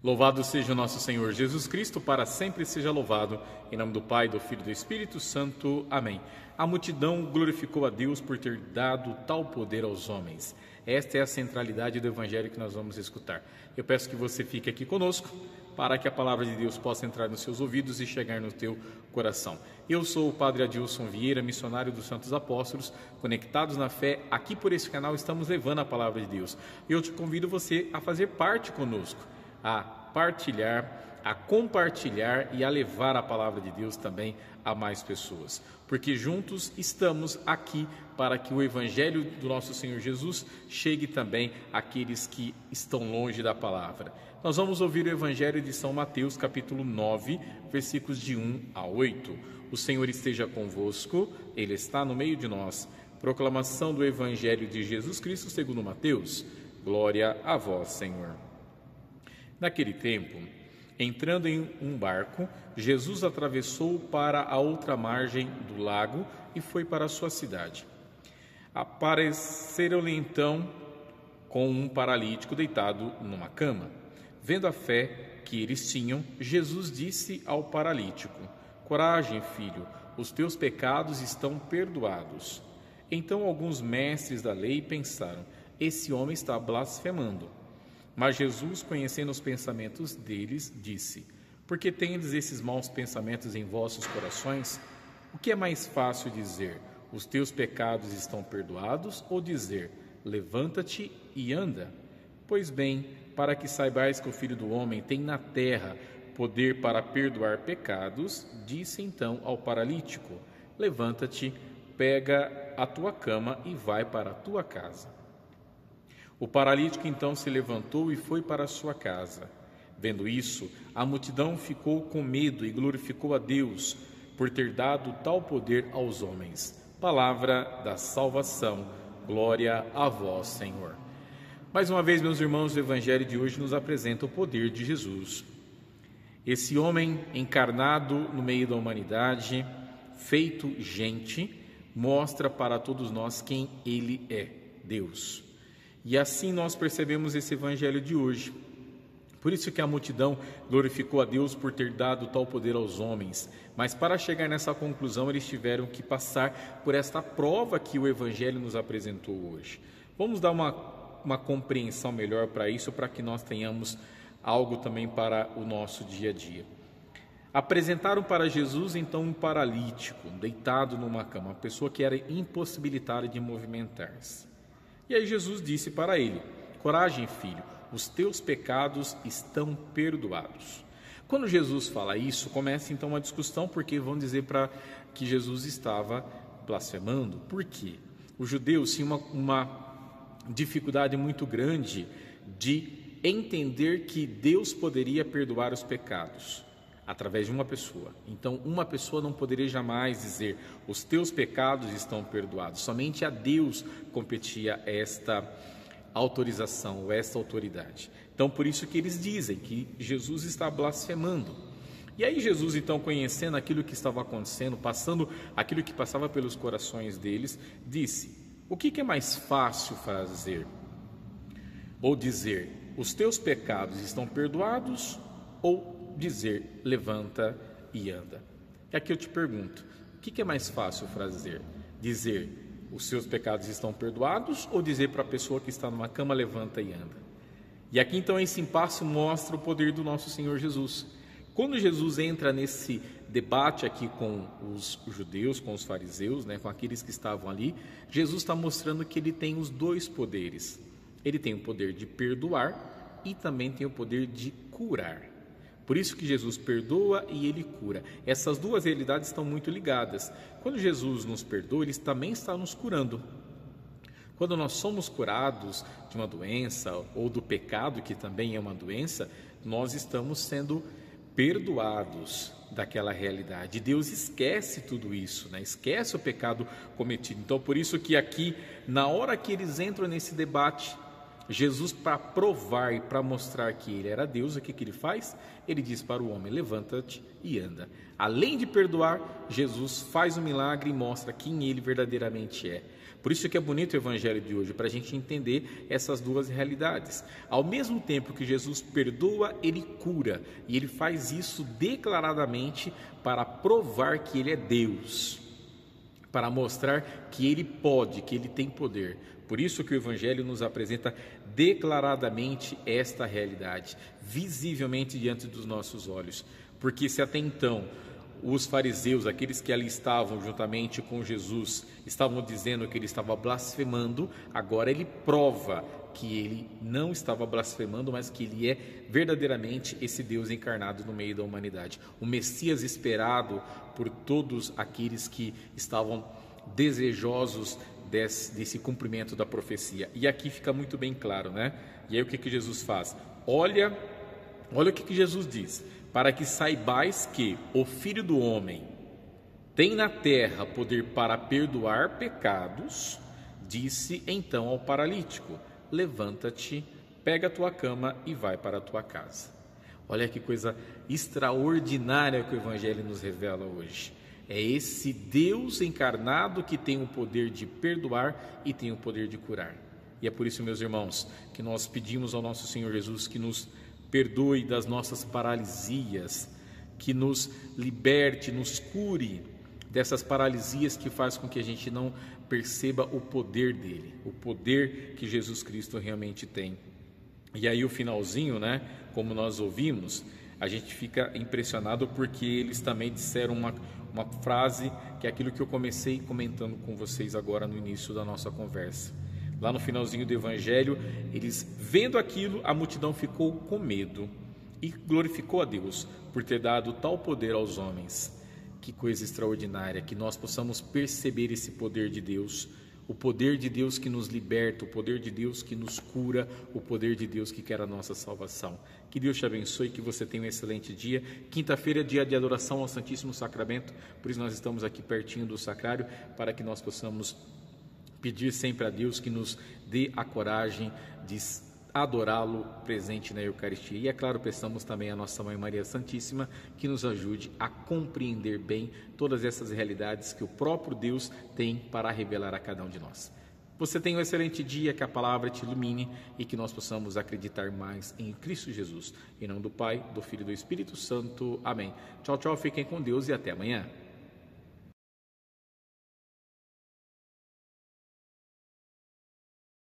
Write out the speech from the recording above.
Louvado seja o nosso Senhor Jesus Cristo, para sempre seja louvado. Em nome do Pai, do Filho e do Espírito Santo. Amém. A multidão glorificou a Deus por ter dado tal poder aos homens. Esta é a centralidade do Evangelho que nós vamos escutar. Eu peço que você fique aqui conosco, para que a palavra de Deus possa entrar nos seus ouvidos e chegar no teu coração. Eu sou o Padre Adilson Vieira, missionário dos Santos Apóstolos, conectados na fé. Aqui por esse canal estamos levando a palavra de Deus. E eu te convido você a fazer parte conosco, a partilhar, a compartilhar e a levar a palavra de Deus também a mais pessoas. Porque juntos estamos aqui para que o Evangelho do nosso Senhor Jesus chegue também àqueles que estão longe da palavra. Nós vamos ouvir o Evangelho de São Mateus, capítulo 9, versículos de 1 a 8. O Senhor esteja convosco, Ele está no meio de nós. Proclamação do Evangelho de Jesus Cristo segundo Mateus. Glória a vós, Senhor. Naquele tempo, entrando em um barco, Jesus atravessou para a outra margem do lago e foi para a sua cidade. Apareceram-lhe então com um paralítico deitado numa cama. Vendo a fé que eles tinham, Jesus disse ao paralítico: Coragem, filho, os teus pecados estão perdoados. Então alguns mestres da lei pensaram: esse homem está blasfemando. Mas Jesus, conhecendo os pensamentos deles, disse: Por que tendes esses maus pensamentos em vossos corações? O que é mais fácil dizer: os teus pecados estão perdoados, ou dizer: levanta-te e anda? Pois bem, para que saibais que o Filho do Homem tem na terra poder para perdoar pecados, disse então ao paralítico: levanta-te, pega a tua cama e vai para a tua casa. O paralítico então se levantou e foi para a sua casa. Vendo isso, a multidão ficou com medo e glorificou a Deus por ter dado tal poder aos homens. Palavra da salvação. Glória a vós, Senhor. Mais uma vez, meus irmãos, o Evangelho de hoje nos apresenta o poder de Jesus. Esse homem encarnado no meio da humanidade, feito gente, mostra para todos nós quem Ele é, Deus. E assim nós percebemos esse Evangelho de hoje. Por isso que a multidão glorificou a Deus por ter dado tal poder aos homens. Mas para chegar nessa conclusão, eles tiveram que passar por esta prova que o Evangelho nos apresentou hoje. Vamos dar uma compreensão melhor para isso, para que nós tenhamos algo também para o nosso dia a dia. Apresentaram para Jesus então um paralítico, deitado numa cama, uma pessoa que era impossibilitada de movimentar-se. E aí Jesus disse para ele: Coragem, filho, os teus pecados estão perdoados. Quando Jesus fala isso, começa então uma discussão, porque vão dizer que Jesus estava blasfemando. Por quê? Os judeus tinham uma dificuldade muito grande de entender que Deus poderia perdoar os pecados através de uma pessoa. Então, uma pessoa não poderia jamais dizer: os teus pecados estão perdoados. Somente a Deus competia esta autorização, ou esta autoridade. Então, por isso que eles dizem que Jesus está blasfemando. E aí Jesus, então, conhecendo aquilo que estava acontecendo, passando aquilo que passava pelos corações deles, disse: o que é mais fácil fazer? Ou dizer: os teus pecados estão perdoados, ou dizer: levanta e anda? E aqui eu te pergunto: o que é mais fácil fazer? Dizer: os seus pecados estão perdoados, ou dizer para a pessoa que está numa cama: levanta e anda? E aqui então esse impasse mostra o poder do nosso Senhor Jesus. Quando Jesus entra nesse debate aqui com os judeus, com os fariseus, com aqueles que estavam ali, Jesus está mostrando que ele tem os dois poderes. Ele tem o poder de perdoar e também tem o poder de curar. Por isso que Jesus perdoa e Ele cura. Essas duas realidades estão muito ligadas. Quando Jesus nos perdoa, Ele também está nos curando. Quando nós somos curados de uma doença ou do pecado, que também é uma doença, nós estamos sendo perdoados daquela realidade. Deus esquece tudo isso, esquece o pecado cometido. Então, por isso que aqui, na hora que eles entram nesse debate, Jesus, para provar e para mostrar que ele era Deus, o que ele faz? Ele diz para o homem: levanta-te e anda. Além de perdoar, Jesus faz um milagre e mostra quem ele verdadeiramente é. Por isso que é bonito o evangelho de hoje, para a gente entender essas duas realidades. Ao mesmo tempo que Jesus perdoa, ele cura, e ele faz isso declaradamente para provar que ele é Deus, para mostrar que ele pode, que ele tem poder. Por isso que o evangelho nos apresenta declaradamente esta realidade, visivelmente diante dos nossos olhos. Porque se até então os fariseus, aqueles que ali estavam juntamente com Jesus, estavam dizendo que ele estava blasfemando, agora ele prova que ele não estava blasfemando, mas que ele é verdadeiramente esse Deus encarnado no meio da humanidade, o Messias esperado por todos aqueles que estavam desejosos desse cumprimento da profecia. E aqui fica muito bem claro, né? E aí o que Jesus faz? Olha o que Jesus diz: para que saibais que o Filho do Homem tem na terra poder para perdoar pecados, disse então ao paralítico: levanta-te, pega a tua cama e vai para a tua casa. Olha que coisa extraordinária que o Evangelho nos revela hoje. É esse Deus encarnado que tem o poder de perdoar e tem o poder de curar. E é por isso, meus irmãos, que nós pedimos ao nosso Senhor Jesus que nos perdoe das nossas paralisias, que nos liberte, nos cure dessas paralisias que faz com que a gente não perceba o poder dele, o poder que Jesus Cristo realmente tem. E aí o finalzinho, né, como nós ouvimos, a gente fica impressionado porque eles também disseram uma frase que é aquilo que eu comecei comentando com vocês agora no início da nossa conversa. Lá no finalzinho do Evangelho, eles, vendo aquilo, a multidão ficou com medo e glorificou a Deus por ter dado tal poder aos homens. Que coisa extraordinária, que nós possamos perceber esse poder de Deus, o poder de Deus que nos liberta, o poder de Deus que nos cura, o poder de Deus que quer a nossa salvação. Que Deus te abençoe, que você tenha um excelente dia. Quinta-feira é dia de adoração ao Santíssimo Sacramento, por isso nós estamos aqui pertinho do sacrário, para que nós possamos pedir sempre a Deus que nos dê a coragem de adorá-lo presente na Eucaristia. E é claro, peçamos também a Nossa Mãe Maria Santíssima que nos ajude a compreender bem todas essas realidades que o próprio Deus tem para revelar a cada um de nós. Você tenha um excelente dia, que a palavra te ilumine e que nós possamos acreditar mais em Cristo Jesus. Em nome do Pai, do Filho e do Espírito Santo. Amém. Tchau, tchau, fiquem com Deus e até amanhã.